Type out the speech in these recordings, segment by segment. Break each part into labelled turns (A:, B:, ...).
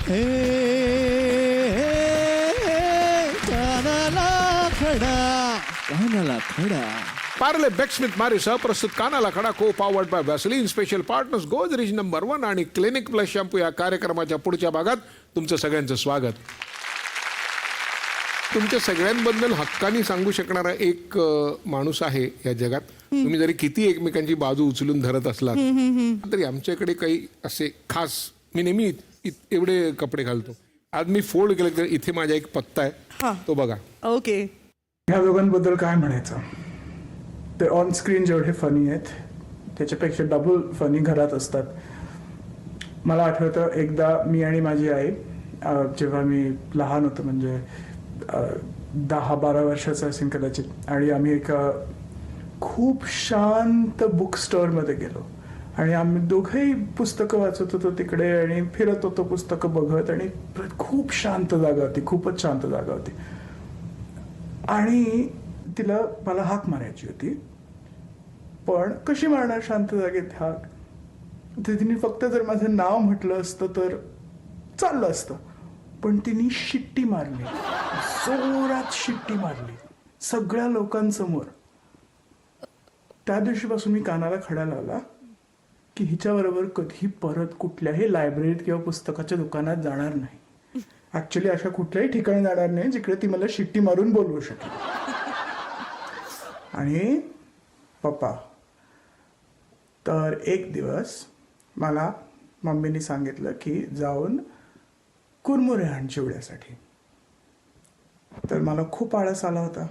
A: हे कानाला खडा
B: पार्ले बेक्समिथ मारी सहप्रस्तुत कानाला खडा को powered by Vaseline special partners Godrej number 1 आणि क्लिनिक प्लस शॅम्पू या कार्यक्रमाच्या पुढच्या भागात तुमचं सगळ्यांचं स्वागत. तुमच्या सगळ्यांबद्दल हक्कानी सांगू शकणारा एक माणूस आहे या जगात. तुम्ही जरी किती एकमेकांची बाजू उचलून धरत असलात तरी आमच्याकडे काही असे खास, मी नेहमी एवढे कपडे घालतो. आज मी फोल्ड केलं तर इथे माझा एक पत्ता आहे, तो बघा.
C: ओके.
D: ह्या दोघांबद्दल काय म्हणायचं, ते ऑन स्क्रीन जेवढे फनी आहेत त्याच्यापेक्षा डबल फनी घरात असतात. मला आठवतं एकदा मी आणि माझी आई जेव्हा मी लहान होतो, म्हणजे 10-12 वर्षाचा असेल कदाचित, आणि आम्ही एका खूप शांत बुक स्टोअरमध्ये गेलो आणि आम्ही दोघंही पुस्तकं वाचत होतो तिकडे आणि फिरत होतो पुस्तकं बघत, आणि खूप शांत जागा होती, खूपच शांत जागा होती. आणि तिला मला हाक मारायची होती, पण कशी मारणार शांत जागेत हाक? तर तिने फक्त जर माझं नाव म्हटलं असतं तर चाललं असतं, पण तिने शिट्टी मारली, जोरात शिट्टी मारली सगळ्या लोकांसमोर. त्या दिवशीपासून मी कानाला खडा लावला की हिच्याबरोबर कधी परत कुठल्याही लायब्ररीत किंवा पुस्तकाच्या दुकानात जाणार नाही. ऍक्च्युली अशा कुठल्याही ठिकाणी जाणार नाही जिकडे ती मला शिट्टी मारून बोलवू शकेल. आणि पप्पा, तर एक दिवस मला मम्मीने सांगितलं की जाऊन कुरमुरे आण चिवड्यासाठी. तर मला खूप आळस आला होता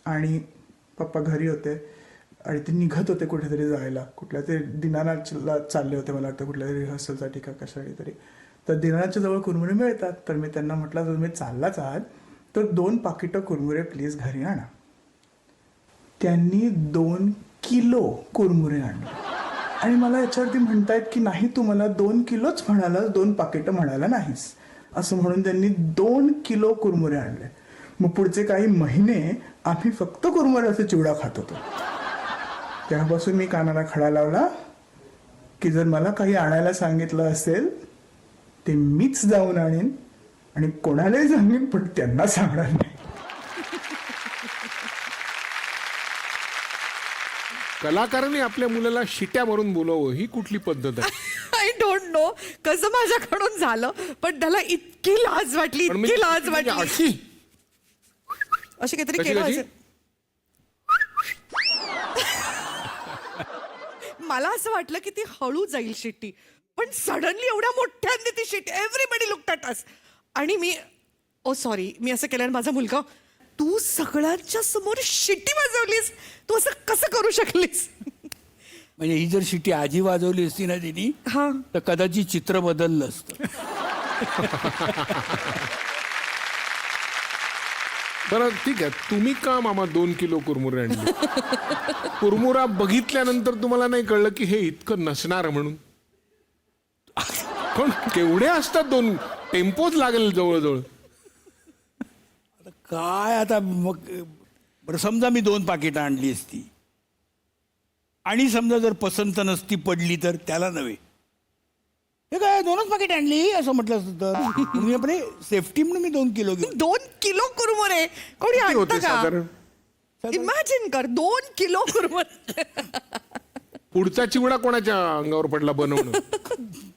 D: आणि पप्पा घरी होते आणि ते निघत होते कुठेतरी जायला, कुठल्या तरी दिनानाथला चालले होते मला वाटतं, कुठल्या तरी रिहर्सलसाठी का कशासाठी तरी. तर दिनानाथच्या जवळ कुरमुरे मिळतात. तर मी त्यांना म्हटलं, तुम्ही चाललाच आहात तर 2 पाकिटं कुरमुरे प्लीज घरी आणा. त्यांनी 2 किलो कुरमुरे आणले आणि मला याच्यावरती म्हणतायत की नाही, तू मला 2 किलोच म्हणालास, 2 पाकिटं म्हणाला नाहीस, असं म्हणून त्यांनी 2 किलो कुरमुरे आणले. मग पुढचे काही महिने आम्ही फक्त कुरमुऱ्याचा चिवडा खात होतो. तेव्हापासून मी कानाला खडा लावला की जर मला काही आणायला सांगितलं असेल ते मीच जाऊन आणीन आणि कोणालाही सांगेन, पण त्यांना सांगणार नाही.
B: कलाकारांनी आपल्या मुलाला शिट्या मारून बोलावं ही कुठली पद्धत आहे?
C: आय डोंट नो कसं माझ्याकडून झालं, पण त्याला इतकी लाज वाटली, इतकी लाज वाटली. अशी काहीतरी केलं असेल. मला असं वाटलं की ती हळू जाईल शिट्टी, पण सडनली एवढ्या मोठ्याने ती शिट्टी, एव्हरीबडी लुक्ड ॲट अस. आणि मी सॉरी, मी असं केलं, माझा मुलगा, तू सगळ्यांच्या समोर शिट्टी वाजवलीस, तू असं कसं करू शकलीस?
E: म्हणजे ही जर शिट्टी आजी वाजवली असती ना तिने, तर कदाचित चित्र बदललं असतं.
B: बरं ठीक आहे, तुम्ही का मामा 2 किलो कुरमुरे आणले? कुरमुरा बघितल्यानंतर तुम्हाला नाही कळलं की हे इतकं नसणार म्हणून? पण केवढे असतात, 2 टेम्पोच लागेल जवळजवळ.
E: काय आता मग, बरं समजा मी 2 पाकिटं आणली असती आणि समजा जर पसंत नसती पडली तर त्याला नव्हे, हे काय 2च पाकिट आणली असं म्हटलं असतं तर मी आपले सेफ्टी म्हणून मी 2 किलो घेऊ.
C: 2 किलो कुरमुरे कोणी आणतं
B: होते
C: का?
B: साधारण?
C: इमॅजिन कर, 2 किलो कुरमुरे.
B: पुढचा चिवडा कोणाच्या अंगावर पडला बनवणं?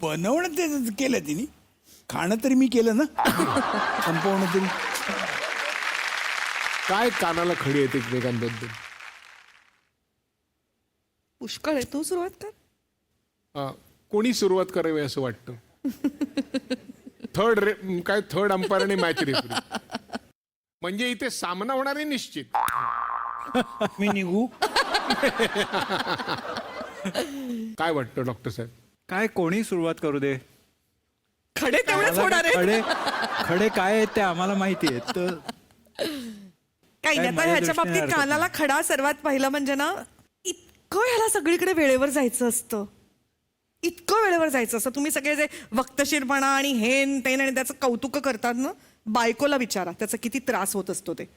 E: बनवणं ते केलं तिने, खाणं तरी मी केलं ना, संपवणं तरी.
B: काय कानाला खडी येते एकमेकांबद्दल?
C: पुष्कळ आहे, तू सुरुवात कर.
B: कोणी सुरुवात करावी असं वाटतं? थर्ड अंपायर आणि मॅच रेफरी, म्हणजे इथे सामना होणार आहे निश्चित.
E: मी निघू?
B: काय वाटतं डॉक्टर साहेब?
A: काय कोणी सुरुवात करू दे,
C: खडे तेवढेच होणार आहे.
A: खडे काय आहेत ते आम्हाला माहिती आहे. तर
C: काही नाही, आता ह्याच्या बाबतीत कानाला खडा सर्वात पहिला म्हणजे ना, इतकं ह्याला सगळीकडे वेळेवर जायचं असतं, इतकं वेळेवर जायचं असतं. तुम्ही सगळे जे वक्तशीरपणा आणि हेन तेन आणि त्याचं कौतुक करतात ना, बायकोला विचारा त्याचा किती त्रास होत असतो. ते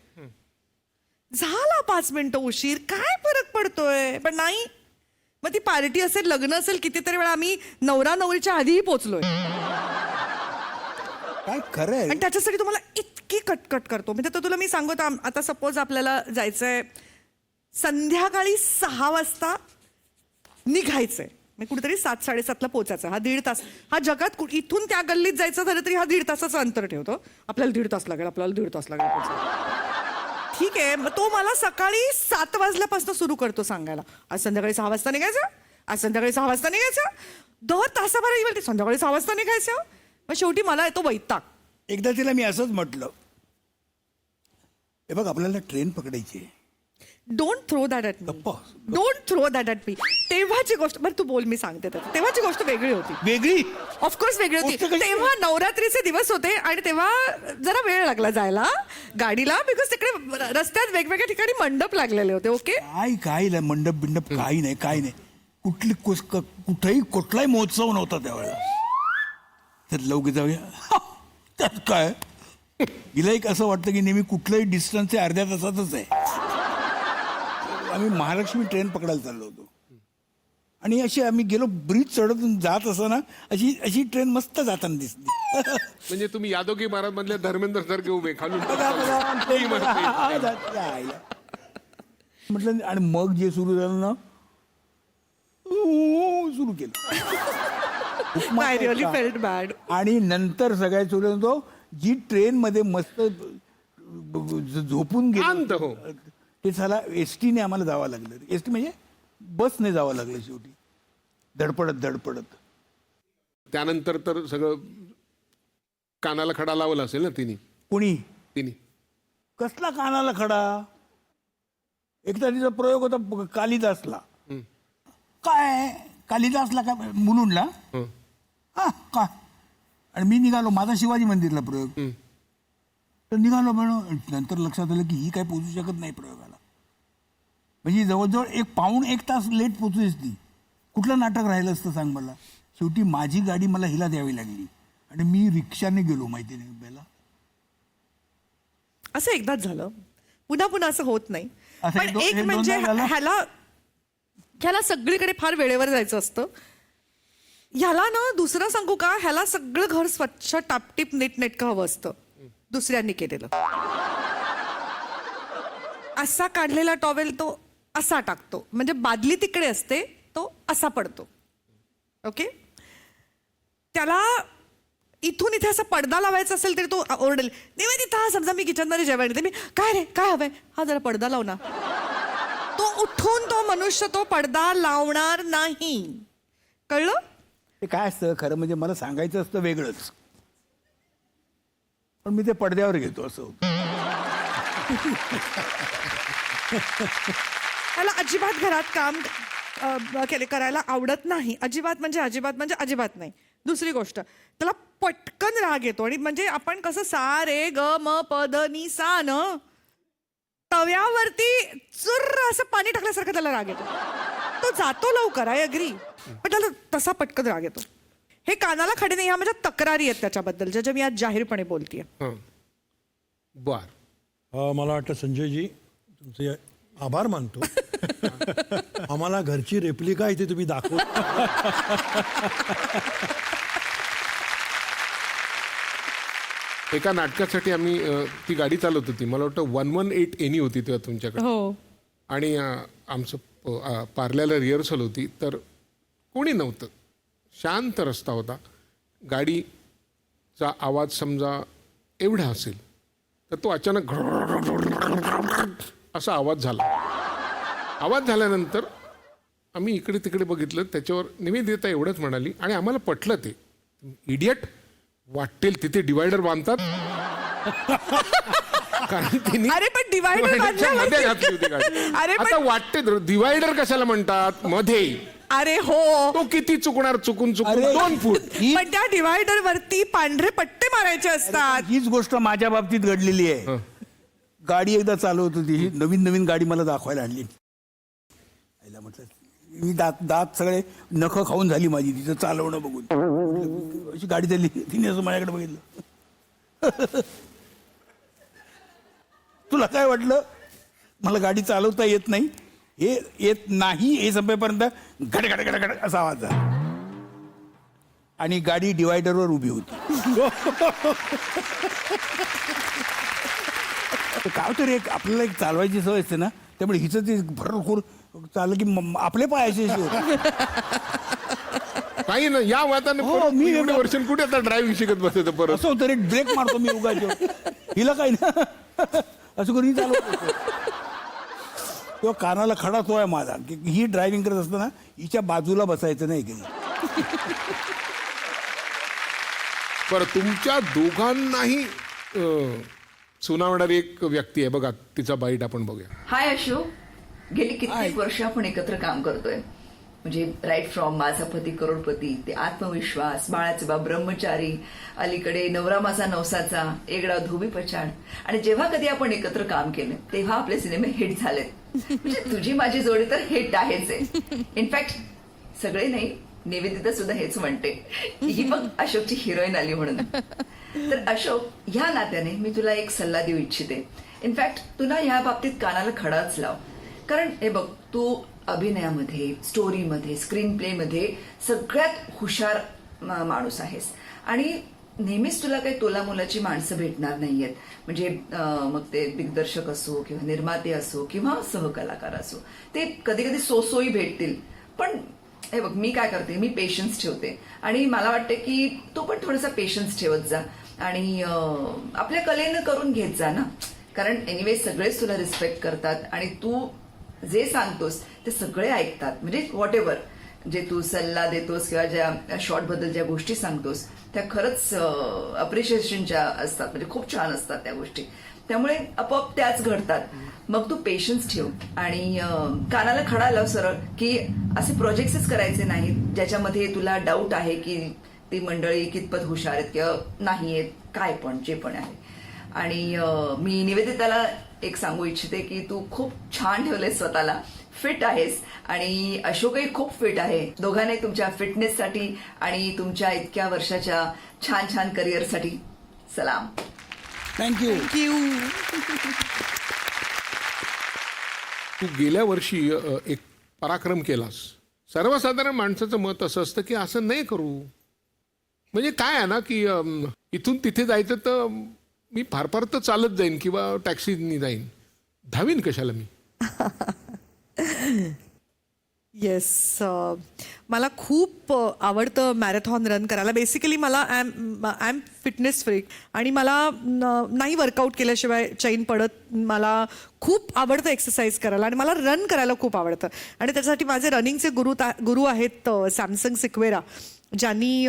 C: झाला 5 मिनिटं उशीर, काय फरक पडतोय? पण नाही, मग ती पार्टी असेल, लग्न असेल, कितीतरी वेळा आम्ही नवरा नवरीच्या आधीही पोचलोय.
E: काय खरं आहे
C: आणि त्याच्यासाठी तुम्हाला इतकी कटकट करतो. म्हणजे तर तुला मी सांगतो, आता सपोज आपल्याला जायचंय संध्याकाळी 6 वाजता निघायचंय, म्हणजे कुठेतरी 7-7:30ला पोहोचायचं. हा 1.5 तास, हा जगात इथून त्या गल्लीत जायचं झालं तरी हा 1.5 तासाचं अंतर ठेवतो. आपल्याला 1.5 तास लागेल, आपल्याला 1.5 तास लागेल पोहोचायला. ठीक आहे, मग तो मला सकाळी 7 वाजल्यापासून सुरू करतो सांगायला, आज संध्याकाळी 6 वाजता निघायचं, आज संध्याकाळी 6 वाजता निघायचं. दर तासाभर बोलते संध्याकाळी 6 वाजता निघायचं. मग शेवटी मला येतो वैताग.
E: एकदा तिला मी असंच म्हटलं, हे बघ आपल्याला ट्रेन पकडायची आहे.
C: Don't throw that at me,
E: गप्पा.
C: Don't throw that at me. तेव्हाची गोष्ट, बरं तू बोल, मी सांगते त्यात. तेव्हाची गोष्ट वेगळी होती,
E: वेगळी
C: ऑफकोर्स वेगळी होती.
E: गोष्ट कशी?
C: तेव्हा नवरात्रीचे दिवस होते आणि तेव्हा जरा वेळ लागला जायला गाडीला, बिकॉज तिकडे रस्त्यात वेगवेगळ्या ठिकाणी मंडप लागलेले होते. ओके,
E: काय नाही, मंडप बिंडप काही नाही, काही नाही. कुठलाही महोत्सव नव्हता त्यावेळेला. तर लवकर जाऊया त्यात काय. हिला एक असं वाटतं की नेहमी कुठलंही डिस्टन्स हे अर्ध्या तासातच आहे. आम्ही महालक्ष्मी ट्रेन पकडायला चाललो होतो आणि अशी आम्ही गेलो, ब्रिज चढत जात असताना अशी ट्रेन मस्त जाताना दिसली.
B: म्हणजे तुम्ही यादोगी महाराज मधले धर्मेंद्र सारखे उभे खालून
E: म्हटलं. आणि मग जे सुरू झालं ना, सुरू केलं.
C: I really felt bad.
E: आणि नंतर सगळ्यात सुरू होतो, जी ट्रेन मध्ये मस्त झोपून
B: शांत हो.
E: गेलो, ते झाला एसटीने आम्हाला जावं लागलं. एसटी म्हणजे बसने जावं लागलं शेवटी, धडपडत.
B: त्यानंतर तर सगळं कानाला खडा लावला असेल ना
E: कोणी
B: तिने
E: कसला कानाला खडा. एकदा तिचा प्रयोग होता कालिदासला. काय कालिदासला काय मुलुंडला,
B: हं.
E: हा का. आणि मी निघालो, माझा शिवाजी मंदिरला प्रयोग. तर निघालो म्हणून नंतर लक्षात आलं की ही काय पोचू शकत नाही प्रयोगाला. म्हणजे जवळजवळ 1-1.5 तास लेट पोचलीस ती. कुठलं नाटक राहिलं असतं सांग मला. शेवटी माझी गाडी मला हिला द्यावी लागली आणि मी रिक्षाने गेलो माहिती नाही मुंबईला.
C: असं एकदाच झालं, पुन्हा असं होत नाही.
E: असं
C: पण
E: एक
C: एक
E: दोनदा
C: म्हणजे
E: झालं?
C: ह्याला सगळीकडे फार वेळेवर जायचं असतं. ह्याला ना दुसरं सांगू का, ह्याला सगळं घर स्वच्छ टापटीप नीटनेटकं हवं असतं, दुसऱ्यांनी केलेलं. असा काढलेला टॉवेल तो असा टाकतो, म्हणजे बादली तिकडे असते, तो असा पडतो. ओके, त्याला इथून इथे असा पडदा लावायचा असेल तरी तो ओरडेल, निवेदिता, समजा मी किचनमध्ये जेवायला येते, मी काय रे काय हवंय, हा जरा पडदा लाव ना. तो उठून तो मनुष्य तो पडदा लावणार नाही. कळलं?
E: ते काय असतं खरं म्हणजे मला सांगायचं असतं वेगळंच, पण मी ते पडद्यावर घेतो असं होतं.
C: त्याला अजिबात घरात काम करायला आवडत नाही. अजिबात म्हणजे अजिबात नाही. दुसरी गोष्ट, त्याला पटकन राग येतो. आणि म्हणजे आपण कसं सा रे ग म प द नि सा न, तव्यावरती चुर्र असं पाणी टाकल्यासारखं त्याला राग येतो. तो जातो लवकर, आय अग्री, पण त्याला तसा पटकन राग येतो. हे कानाला खडे नाही, ह्या माझ्या तक्रारी आहेत त्याच्याबद्दल, ज्याच्या मी आज जाहीरपणे बोलतीये.
B: बर.
F: मला वाटतं संजयजी तुमचे आभार मानतो. आम्हाला घरची रेप्लिका इथे तुम्ही दाखव.
B: एका नाटकासाठी आम्ही ती गाडी चालवत होती, मला वाटतं 118 एनी होती तेव्हा तुमच्याकडे.
C: हो,
B: आणि आमचं पार्ल्याला रिहर्सल होती, तर कोणी नव्हतं, शांत रस्ता होता. गाडीचा आवाज समजा एवढा असेल तर तो अचानक असा आवाज झाला. आवाज झाल्यानंतर आम्ही इकडे तिकडे बघितलं, त्याच्यावर निवेदिता एवढंच म्हणाली आणि आम्हाला पटलं ते, इडियट, वाटेल तिथे डिवायडर बांधतात. कारण तिने
C: अरे पण डिवायडर
B: मध्ये घातली होती गाडी.
C: अरे पण-
B: आता वाटते डिवायडर कशाला म्हणतात मध्ये.
C: अरे हो,
B: तो किती चुकणार, चुकून
E: अरे.
B: 2 फूट.
C: पण त्या डिवायडर वरती पांढरे पट्टे मारायचे असतात.
E: हीच गोष्ट माझ्या बाबतीत घडलेली आहे. गाडी एकदा चालवत होती, ही नवीन गाडी मला दाखवायला आणली. आईला म्हटलं, मी दात सगळे नख खाऊन झाली माझी तिचं चालवणं बघून. अशी गाडी चालली, तिने असं माझ्याकडे बघितलं. तुला काय वाटलं मला गाडी चालवता येत नाही? हे येत नाही हे संपेपर्यंत घड घड घड घड असा आवाज झाला. आणि गाडी डिवायडरवर उभी होती. तर काय होतं रे, आपल्याला एक चालवायची सवय असते ना, त्यामुळे हिचं ते भरपूर चाललं की आपले पाय असे होते.
B: काही ना या वाताने
E: हो,
B: परत
E: मी
B: एवढे वर्ष कुठे आता ड्रायव्हिंग शिकत बसायचं परत.
E: असं होतं रे, ब्रेक मारतो मी उगाच. हिला काही ना असं करून चालवत होतो. तेव्हा कानाला खडा तो आहे माझा की ही ड्रायव्हिंग करत असताना हिच्या बाजूला बसायचं नाही की.
B: बरं, तुमच्या दोघांनाही सुनावणारी एक व्यक्ती आहे बघा, तिचा बाईट आपण बघूया.
G: हाय अशोक, गेली कित्येक वर्ष आपण एकत्र काम करतोय. म्हणजे राईट फ्रॉम माझा पती करोडपती ते आत्मविश्वास, बाळाचे बाप ब्रह्मचारी, अलीकडे नवरा माझा नवसाचा, एकडाव धोबी पछाड. आणि जेव्हा कधी आपण एकत्र काम केलं तेव्हा आपले सिनेमे हिट झालेत. म्हणजे तुझी माझी जोडी तर हिट आहेच आहे. इनफॅक्ट सगळे नाही, निवेदिता सुद्धा हेच म्हणते ही बघ अशोकची हिरोईन आली म्हणून. तर अशोक, ह्या नात्याने मी तुला एक सल्ला देऊ इच्छिते. इनफॅक्ट तुला ह्या बाबतीत कानाला खडाच लाव. कारण हे बघ, तू अभिनयामध्ये, स्टोरीमध्ये, स्क्रीन प्लेमध्ये सगळ्यात हुशार माणूस आहेस. आणि नेहमीच तुला काही तोला मोलाची माणसं भेटणार नाहीयेत. म्हणजे मग ते दिग्दर्शक असो किंवा निर्माते असो किंवा सहकलाकार असो, ते कधी कधी सोयी भेटतील. पण हे बघ, मी काय करते, मी पेशन्स ठेवते. आणि मला वाटते की तू पण थोडासा पेशन्स ठेवत जा आणि आपल्या कलेनं करून घेत जा ना. कारण एनिवे सगळेच तुला रिस्पेक्ट करतात आणि तू जे सांगतोस ते सगळे ऐकतात. म्हणजे व्हॉट एव्हर जे तू सल्ला देतोस किंवा ज्या शॉर्ट बद्दल ज्या गोष्टी सांगतोस त्या खरंच अप्रिशिएशनच्या असतात. म्हणजे खूप छान असतात त्या गोष्टी. त्यामुळे आपोआप त्याच घडतात. मग तू पेशन्स ठेव आणि कानाला खडा लाव सरळ, की असे प्रोजेक्ट्सच करायचे नाहीत ज्याच्यामध्ये तुला डाऊट आहे की ती मंडळी कितपत हुशार आहेत किंवा नाही आहेत, काय पण जे पण आहे. आणि मी निवेदिताला एक सांगू इच्छिते की तू खूप छान ठेवलेस स्वतःला, फिट आहेस. आणि अशोकही खूप फिट आहे. दोघांनी तुमच्या फिटनेससाठी आणि तुमच्या इतक्या वर्षाच्या छान छान करिअरसाठी सलाम.
E: थँक्यू.
B: तू गेल्या वर्षी एक पराक्रम केलास. सर्वसाधारण माणसाचं मत असं असतं की असं नाही करू. म्हणजे काय आहे ना की इथून तिथे जायचं तर मी फार फार तर चालत जाईन किंवा टॅक्सीनी जाईन, धावीन कशाला मी.
C: येस, मला खूप आवडतं मॅरेथॉन रन करायला. बेसिकली मला आय एम फिटनेस फ्रीक आणि मला नाही वर्कआउट केल्याशिवाय चैन पडत. मला खूप आवडतं एक्सरसाइज करायला आणि मला रन करायला खूप आवडतं. आणि त्याच्यासाठी माझे रनिंगचे गुरु आहेत सॅमसंग सिक्वेरा, ज्यांनी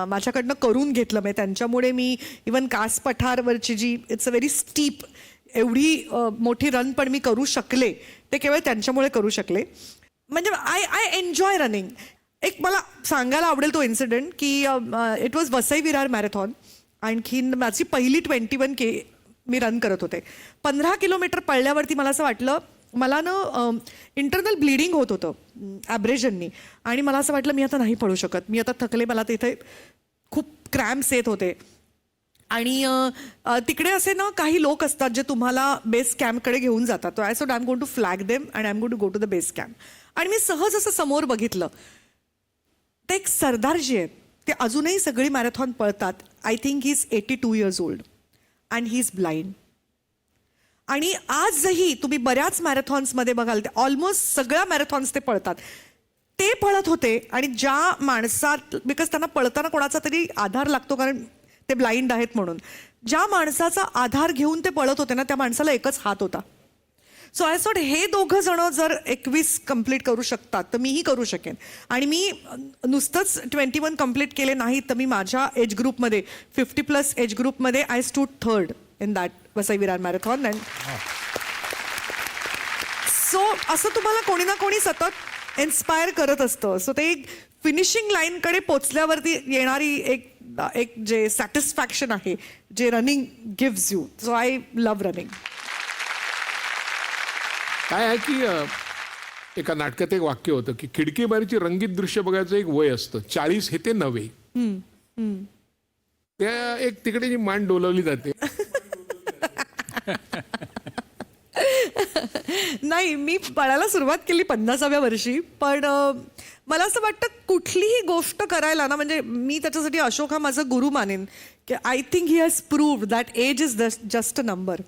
C: माझ्याकडनं करून घेतलं. म्हणजे त्यांच्यामुळे मी इवन कास पठारवरची जी इट्स अ व्हेरी स्टीप एवढी मोठी रन पण मी करू शकले, ते केवळ त्यांच्यामुळे करू शकले. म्हणजे आय एन्जॉय रनिंग. एक मला सांगायला आवडेल तो इन्सिडेंट की it was Vasai Virar marathon. आणखीन माझी पहिली 21K मी रन करत होते. 15 किलोमीटर पळल्यावरती मला असं वाटलं, मला ना इंटरनल ब्लिडिंग होत होतं ॲब्रेजननी. आणि मला असं वाटलं मी आता नाही पळू शकत, मी आता थकले, मला तिथे खूप क्रॅम्प्स येत होते. आणि तिकडे असे ना काही लोक असतात जे तुम्हाला बेस कॅम्पकडे घेऊन जातात. I so I am going to flag them and I am going to go to the base camp. आणि मी सहज असं समोर बघितलं, ते एक सरदारजी आहेत. ते अजूनही सगळी मॅरेथॉन पळतात. I think he is 82 years old and he is blind. आणि आजही तुम्ही बऱ्याच मॅरेथॉन्समध्ये बघाल, ते ऑलमोस्ट सगळ्या मॅरेथॉन्स ते पळतात. ते पळत होते आणि ज्या माणसात, बिकॉज त्यांना पळताना कोणाचा तरी आधार लागतो कारण ते ब्लाइंड आहेत म्हणून, ज्या माणसाचा आधार घेऊन ते पळत होते ना, त्या माणसाला एकच हात होता. सो आय सॉट हे दोघं जण जर 21 कंप्लीट करू शकतात तर मीही करू शकेन. आणि मी नुसतंच 21 कंप्लीट केले नाहीत, तर मी माझ्या एज ग्रुपमध्ये 50+ एज ग्रुपमध्ये I stood 3rd in that Vasai Virar marathon. And so असं तुम्हाला कोणी ना कोणी सतत इन्स्पायर करत असतं. सो ते एक फिनिशिंग लाईनकडे पोचल्यावरती येणारी एक जे सॅटिस्फॅक्शन आहे, जे running gives you. So I love running.
B: काय आहे की एका नाटकात एक वाक्य होतं की खिडकीबारीची रंगीत दृश्य बघायचं एक वय असतं, 40 हे ते नव्हे. त्या एक तिकडे जी मान डोलवली जाते.
C: नाही, मी पळायला सुरुवात केली 50व्या वर्षी. पण मला असं वाटतं कुठलीही गोष्ट करायला ना, म्हणजे मी त्याच्यासाठी अशोक हा माझा गुरु मानेन की I think he has proved that age is just a number.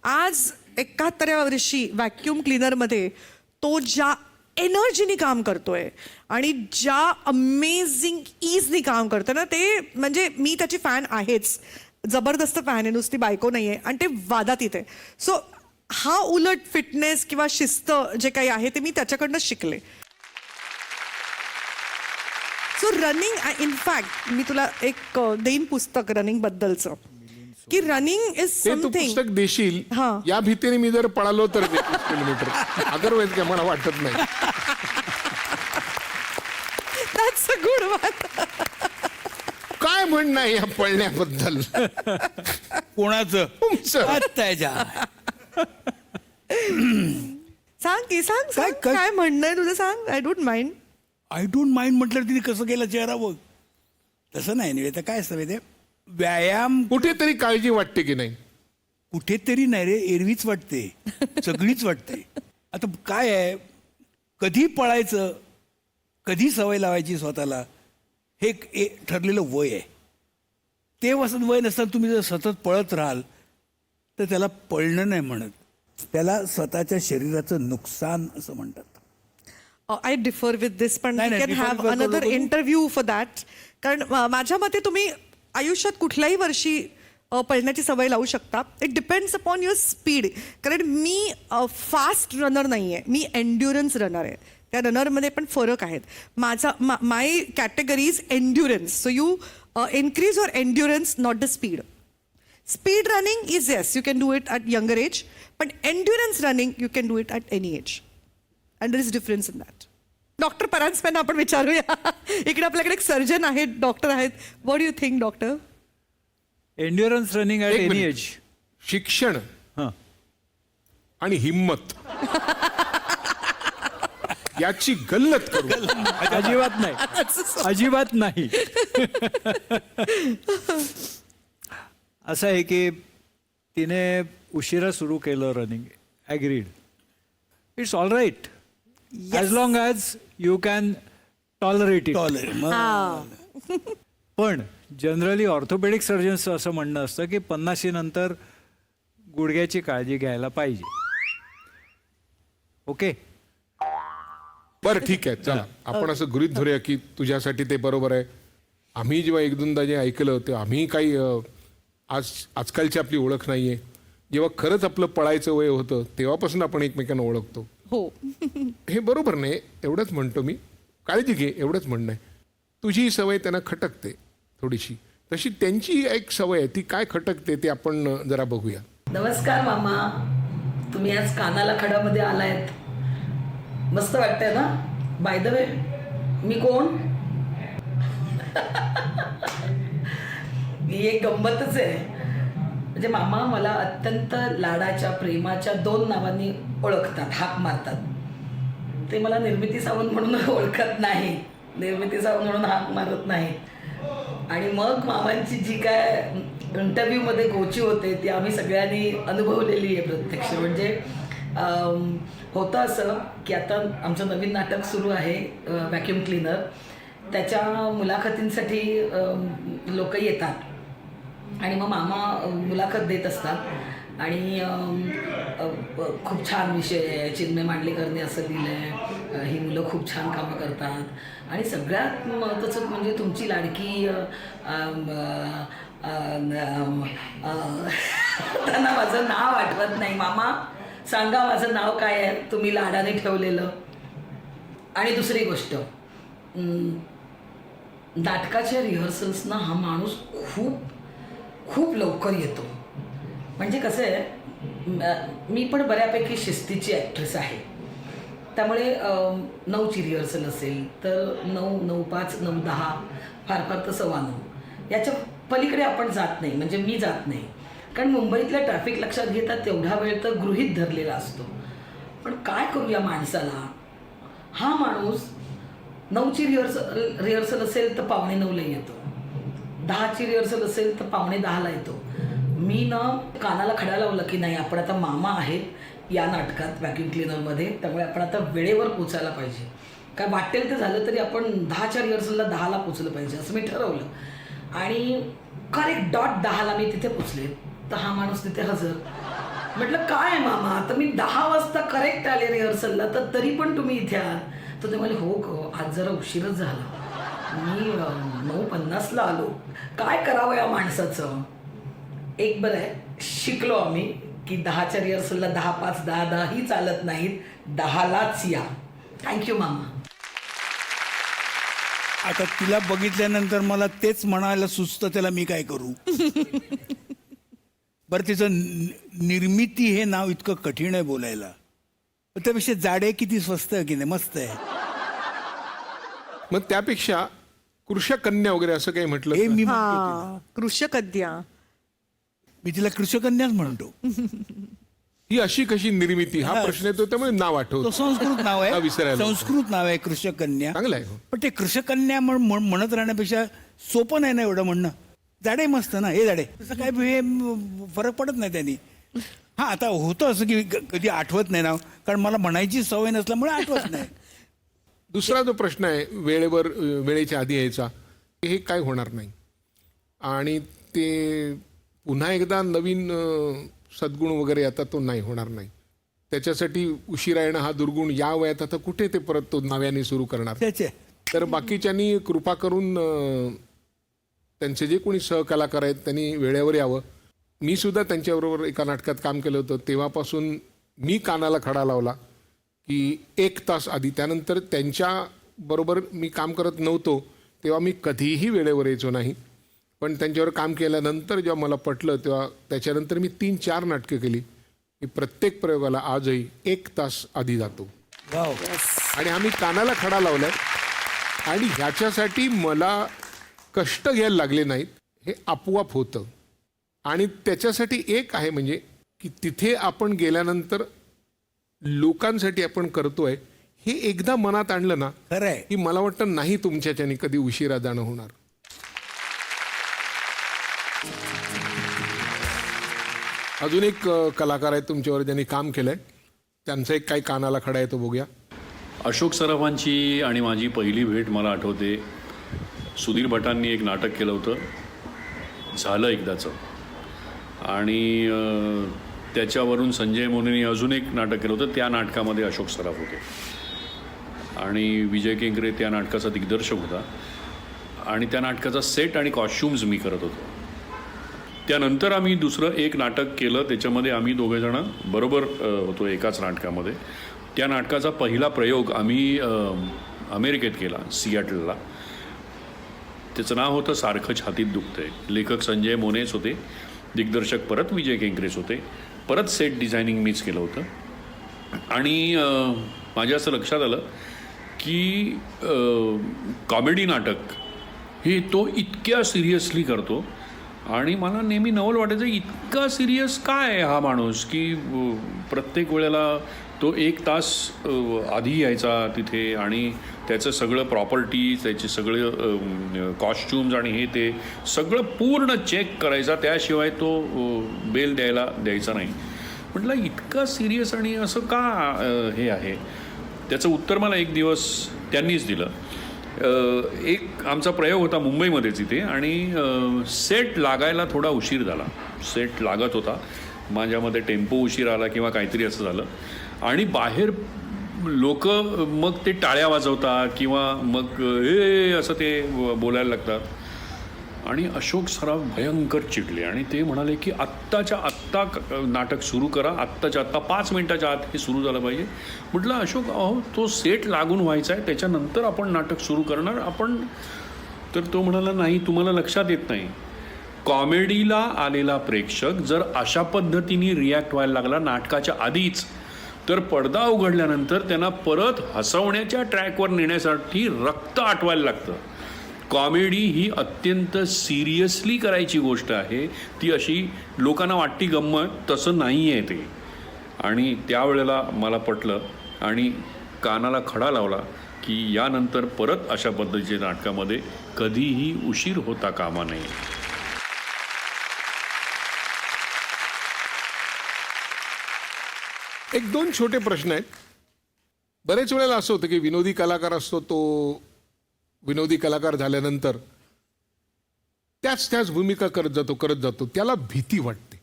C: आज 71व्या वर्षी व्हॅक्यूम क्लिनरमध्ये तो ज्या एनर्जीनी काम करतोय आणि ज्या अमेझिंग इजनी काम करतोय ना, ते म्हणजे मी त्याची फॅन आहेच, जबरदस्त फॅन आहे, नुसती बायको नाही आहे, आणि ते वादात येते. सो हा उलट फिटनेस किंवा शिस्त जे काही आहे ते मी त्याच्याकडनं शिकले. सो रनिंग, इनफॅक्ट मी तुला एक देईन पुस्तक रनिंग बद्दलचं, की रनिंग इज
B: ते तू
C: समथिंग.
B: पुस्तक देशील
C: हा.
B: या भीतीने मी जर पळालो तर 21 किलोमीटर, अदरवाईज काय मला वाटत नाही.
C: That's a good one.
B: काय म्हणणं आहे या पळण्याबद्दल
E: कोणाचं
B: तुमचं?
E: त्याच्या
C: सांग की सांग सांग.
E: काय-
C: काय म्हणणं आहे तुझं, सांग. I don't mind.
E: I don't mind म्हटलं तिने कसं केलं चेहरा बघ. तसं नाही नव्हे, तर काय असतं माहिती आहे, व्यायाम
B: कुठेतरी काळजी वाटते की नाही?
E: कुठेतरी नाही रे, एरवीच वाटते, सगळीच वाटते. आता काय आहे, कधी पळायचं, कधी सवय लावायची स्वतःला, हे एक ठरलेलं वय आहे. ते वय नसताना तुम्ही जर सतत पळत राहाल तर त्याला पळणं नाही म्हणत, त्याला स्वतःच्या शरीराचं नुकसान असं म्हणतात.
C: आय डिफर विथ दिस, पण
E: नाही,
C: वी
E: नाही,
C: कॅन
E: differ
C: हॅव
E: करू
C: अनदर
E: नको.
C: Interview for that. कारण माझ्या मते तुम्ही आयुष्यात कुठल्याही वर्षी पळण्याची सवय लावू शकता. It depends upon your speed. कारण मी फास्ट रनर नाही आहे, मी एन्ड्युरन्स रनर आहे. त्या रनरमध्ये पण फरक आहेत. माझा my category is endurance. So you increase your endurance, not the speed. Speed running is yes, you can do it at younger age, पण endurance running you can do it at any age. And there is difference in that. Doctor परांजपेंना आपण विचारूया. इकडे आपल्याकडे एक surgeon आहेत, doctor आहेत. What do you think doctor?
A: Endurance running at
B: एक
A: एनी
B: मिनिट.
A: एज.
B: शिक्षण
A: हां.
B: आणि हिम्मत याची गल्लत करू.
A: अजिबात नाही, अजिबात नाही. असं आहे की तिने उशिरा सुरू केलं running, agreed. It's all right as long as you can tolerate it. पण जनरली ऑर्थोपेडिक सर्जन्सचं असं म्हणणं असतं की 50 नंतर गुडघ्याची काळजी घ्यायला पाहिजे. ओके,
B: बरं ठीक आहे, चला आपण असं गृहीत धरूया की तुझ्यासाठी ते बरोबर आहे. आम्ही जेव्हा एक दोनदा जे ऐकलं तेव्हा आम्ही काही आजकालची आपली ओळख नाहीये. जेव्हा खरंच आपलं पळायचं वय होतं तेव्हापासून आपण एकमेकांना ओळखतो.
C: हो.
B: हे बरोबर नाही, एवढंच म्हणतो मी. काळजी घे एवढंच म्हणणं आहे. तुझी सवय त्यांना खटकते थोडीशी, तशी त्यांची एक सवय आहे, ती काय खटकते ते आपण जरा बघूया.
H: नमस्कार मामा, तुम्ही आज कानाला खडामध्ये आलायत, मस्त वाटतंय ना. बाय द वे, मी कोण? ही एक गंमतच आहे. म्हणजे मामा मला अत्यंत लाडाच्या प्रेमाच्या 2 नावांनी ओळखतात, हाक मारतात. ते मला निर्मिती सावंत म्हणून ओळखत नाही, निर्मिती सावंत म्हणून हाक मारत नाही. आणि मग मामांची जी काय इंटरव्ह्यूमध्ये गोची होते ती आम्ही सगळ्यांनी अनुभवलेली आहे प्रत्यक्ष. म्हणजे होतं असं की आता आमचं नवीन नाटक सुरू आहे व्हॅक्यूम क्लीनर. त्याच्या मुलाखतींसाठी लोक येतात आणि मग मामा मुलाखत देत असतात आणि खूप छान विषय आहे, चिन्मय मांडलेकरने असं लिहिलं आहे, ही मुलं खूप छान कामं करतात आणि सगळ्यात महत्त्वाचं म्हणजे तुमची लाडकी त्यांना माझं नाव आठवत नाही. मामा सांगा माझं नाव काय आहे तुम्ही लाडाने ठेवलेलं. आणि दुसरी गोष्ट, नाटकाच्या रिहर्सल्सना हा माणूस खूप खूप लवकर येतो. म्हणजे कसं आहे, मी पण बऱ्यापैकी शिस्तीची ॲक्ट्रेस आहे, त्यामुळे 9ची रिहर्सल असेल तर 9, 9:05, 9:10, फार फार तर 9:15 याच्या पलीकडे आपण जात नाही. म्हणजे मी जात नाही, कारण मुंबईतल्या ट्रॅफिक लक्षात घेता तेवढा वेळ तर गृहीत धरलेला असतो. पण काय करू या माणसाला, हा माणूस 9ची रिहर्सल असेल तर 8:45ला येतो, 10ची रिहर्सल असेल तर 9:45ला येतो. मी ना कानाला खडा लावलं की नाही, आपण आता मामा आहेत या नाटकात व्हॅक्यूम क्लीनरमध्ये, त्यामुळे आपण आता वेळेवर पोचायला पाहिजे. काय वाटेल ते झालं तरी आपण 10च्या रिहर्सलला 10ला पोचलं पाहिजे असं मी ठरवलं. आणि करेक्ट डॉट 10ला मी तिथे पोचले तर हा माणूस तिथे हजर. म्हटलं काय मामा, आता मी 10 वाजता करेक्ट आले रिहर्सलला तर तरी पण तुम्ही इथे आहात. तर ते म्हणाले हो ग, आज जरा उशीरच झाला, मी 9:50ला आलो. काय करावं या माणसाचं. एक बरं आहे, शिकलो आम्ही की 10च्या रिहर्सलला 10:05, 10:10 ही चालत नाहीत, 10लाच या. थँक्यू मामा.
E: आता तिला बघितल्यानंतर मला तेच म्हणायला सुचतं, त्याला मी काय करू. बरं, तिचं निर्मिती हे नाव इतकं कठीण आहे बोलायला, पण त्यापेक्षा जाडे किती स्वस्त आहे की नाही, मस्त आहे.
B: मग त्यापेक्षा कृषकन्या वगैरे असं काही म्हटलं
E: हे
B: तर?
E: मी म्हणतो तिला.
C: कृषकद्या.
E: मी तिला कृषकन्याच म्हणतो.
B: ही अशी कशी निर्मिती हा प्रश्न येतो, त्यामुळे नाव
E: तो
B: आठवतो.
E: संस्कृत नाव
B: हा,
E: आहे,
B: विसरायला नको.
E: संस्कृत नाव आहे कृषकन्या.
B: चांगलं आहे.
E: पण ते कृषकन्या म्हणत राहण्यापेक्षा सोपं नाही ना एवढं म्हणणं. जाडे मस्त ना, हे जाडे, तसं काय हे फरक पडत नाही त्यांनी. हा, आता होतं असं की कधी आठवत नाही नाव, कारण मला म्हणायची सवय नसल्यामुळे आठवत नाही.
B: दुसरा जो प्रश्न आहे वेळेवर वेळेच्या आधी यायचा, हे काय होणार नाही. आणि ते पुन्हा एकदा नवीन सद्गुण वगैरे आता तो नाही होणार नाही. त्याच्यासाठी उशिरा येणं हा दुर्गुण या वयात आता कुठे ते परत तो नव्याने सुरू करणार.
E: त्याचे
B: तर बाकीच्यांनी कृपा करून त्यांचे जे कोणी सहकलाकार आहेत त्यांनी वेळेवर यावं. मी सुद्धा त्यांच्याबरोबर एका नाटकात काम केलं होतं, तेव्हापासून मी कानाला खडा लावला की 1 तास आधी. त्यानंतर त्यांच्याबरोबर मी काम करत नव्हतो तेव्हा मी कधीही वेळेवर यायचो नाही, पण त्यांच्यावर काम केल्यानंतर जेव्हा मला पटलं तेव्हा त्याच्यानंतर मी 3-4 नाटकं केली. मी प्रत्येक प्रयोगाला आजही 1 तास आधी जातो.
E: वाव.
B: आणि आम्ही कानाला खडा लावलाय. आणि ह्याच्यासाठी मला कष्ट घ्यायला लागले नाहीत, हे आपोआप होतं. आणि त्याच्यासाठी एक आहे म्हणजे की तिथे आपण गेल्यानंतर लोकांसाठी आपण करतोय हे एकदा मनात आणलं ना
E: खरं आहे.
B: की मला वाटतं नाही तुमच्याच्याने कधी उशिरा जाणं होणार. अजून एक कलाकार आहेत तुमच्यावर ज्यांनी काम केलंय, त्यांचा एक काही कानाला खडा आहे तो बघूया.
I: अशोक सराफांची आणि माझी पहिली भेट मला आठवते. सुधीर भटांनी एक नाटक केलं होतं, झालं एकदाचं. आणि त्याच्यावरून संजय मोनेनी अजून एक नाटक केलं होतं, त्या नाटकामध्ये अशोक सराफ होते आणि विजय केंकरे त्या नाटकाचा दिग्दर्शक होता. आणि त्या नाटकाचा सेट आणि कॉस्ट्युम्स मी करत होतो. त्यानंतर आम्ही दुसरं एक नाटक केलं, त्याच्यामध्ये आम्ही दोघेजणं बरोबर होतो एकाच नाटकामध्ये. त्या नाटकाचा पहिला प्रयोग आम्ही अमेरिकेत केला, सियाटलला. त्याचं नाव होतं सारखं छातीत दुखतंय. लेखक संजय मोनेच होते, दिग्दर्शक परत विजय केंकरेच होते. परत सेट डिझायनिंग मीच केलं होतं. आणि माझ्या असं लक्षात आलं की कॉमेडी नाटक हे तो इतक्या सिरियसली करतो. आणि मला नेहमी नवल वाटायचं इतका सिरियस काय हा माणूस, की प्रत्येक वेळेला तो 1 तास आधी यायचा तिथे आणि त्याचं सगळं प्रॉपर्टीज, त्याचे सगळे कॉस्ट्युम्स आणि हे ते सगळं पूर्ण चेक करायचा, त्याशिवाय तो बेल द्यायचा नाही. म्हटलं इतका सिरियस आणि असं का हे आहे. त्याचं उत्तर मला एक दिवस त्यांनीच दिलं. एक आमचा प्रयोग होता मुंबईमध्येच इथे आणि सेट लागायला थोडा उशीर झाला. सेट लागत होता, माझ्यामध्ये टेम्पो उशीर आला किंवा काहीतरी असं झालं. आणि बाहेर लोक मग ते टाळ्या वाजवतात किंवा मग हे असं ते बोलायला लागतात. आणि अशोक सराफ भयंकर चिडले आणि ते म्हणाले की आत्ताच्या आत्ता नाटक सुरू करा, आत्ताच्या आत्ता 5 मिनिटाच्या आत हे सुरू झालं पाहिजे. म्हटलं अशोक अहो तो सेट लागून व्हायचा आहे, त्याच्यानंतर आपण नाटक सुरू करणार आपण. तर तो म्हणाला नाही, तुम्हाला लक्षात येत नाही, कॉमेडीला आलेला प्रेक्षक जर अशा पद्धतीने रिॲक्ट व्हायला लागला नाटकाच्या आधीच, तर पडदा उघडल्यानंतर त्यांना परत हसवण्याच्या ट्रॅकवर नेण्यासाठी रक्त आटवायला लागतं. कॉमेडी ही अत्यंत सिरियसली करायची गोष्ट आहे, ती अशी लोकांना वाटती गंमत, तसं नाही आहे ते. आणि त्यावेळेला मला पटलं आणि कानाला खडा लावला की यानंतर परत अशा पद्धतीच्या नाटकामध्ये कधीही उशीर होता कामा नये.
B: एक 2 छोटे प्रश्न आहेत. बरेच वेळेला असं होतं की विनोदी कलाकार असतो तो विनोदी कलाकार झाल्यानंतर त्याच भूमिका करत जातो त्याला भीती वाटते.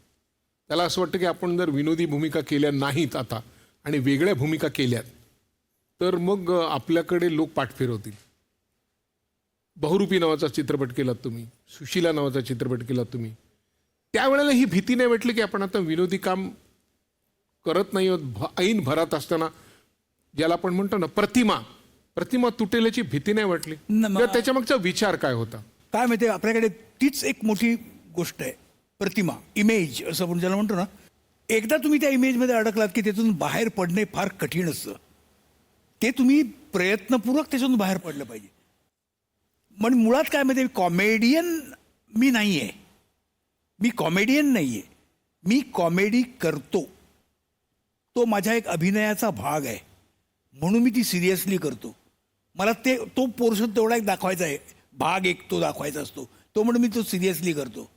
B: त्याला असं वाटतं की आपण जर विनोदी भूमिका केल्या नाहीत आता आणि वेगळ्या भूमिका केल्यात तर मग आपल्याकडे लोक पाठ फिरवतील. बहुरूपी नावाचा चित्रपट केलात तुम्ही, सुशीला नावाचा चित्रपट केलात तुम्ही. त्यावेळेला ही भीती नाही वाटली की आपण आता विनोदी काम करत नाही आहोत, ऐन भरात असताना ज्याला आपण म्हणतो ना प्रतिमा तुटेल्याची भीती नाही वाटली? किंवा त्याच्या मागचा विचार काय होता?
E: काय माहिती आपल्याकडे तीच एक मोठी गोष्ट आहे, प्रतिमा, इमेज असं आपण ज्याला म्हणतो ना. एकदा तुम्ही त्या इमेजमध्ये अडकलात की त्यातून बाहेर पडणे फार कठीण असतं. ते तुम्ही प्रयत्नपूर्वक त्याच्यातून बाहेर पडलं पाहिजे. पण मुळात काय माहिती, कॉमेडियन मी नाही आहे. मी कॉमेडियन नाही आहे, मी कॉमेडी करतो. तो माझ्या एक अभिनयाचा भाग आहे म्हणून मी ती सिरियसली करतो. मला तो पोर्शन तेवढा एक दाखवायचा आहे, भाग एक तो दाखवायचा असतो, तो म्हणून मी तो सिरियसली करतो.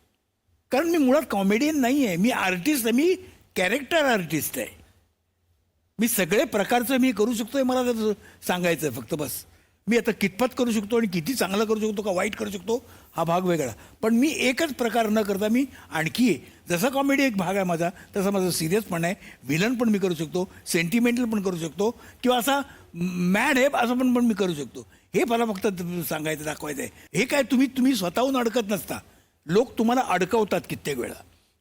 E: कारण मी मुळात कॉमेडियन नाही आहे, मी आर्टिस्ट आहे, मी कॅरेक्टर आर्टिस्ट आहे. मी सगळे प्रकारचं मी करू शकतो हे मला त्याचं सांगायचं आहे फक्त बस. मी आता कितपत करू शकतो आणि किती चांगलं करू शकतो का वाईट करू शकतो हा भाग वेगळा. पण मी एकच प्रकार न करता मी आणखी जसा कॉमेडी एक भाग आहे माझा तसा माझा सिरियस पण आहे. विलन पण मी करू शकतो, सेंटिमेंटल पण करू शकतो किंवा असा मॅड आहे असं पण मी करू शकतो. हे मला फक्त सांगायचं दाखवायचं आहे. हे काय तुम्ही स्वतःहून अडकत नसता, लोक तुम्हाला अडकवतात कित्येक वेळा.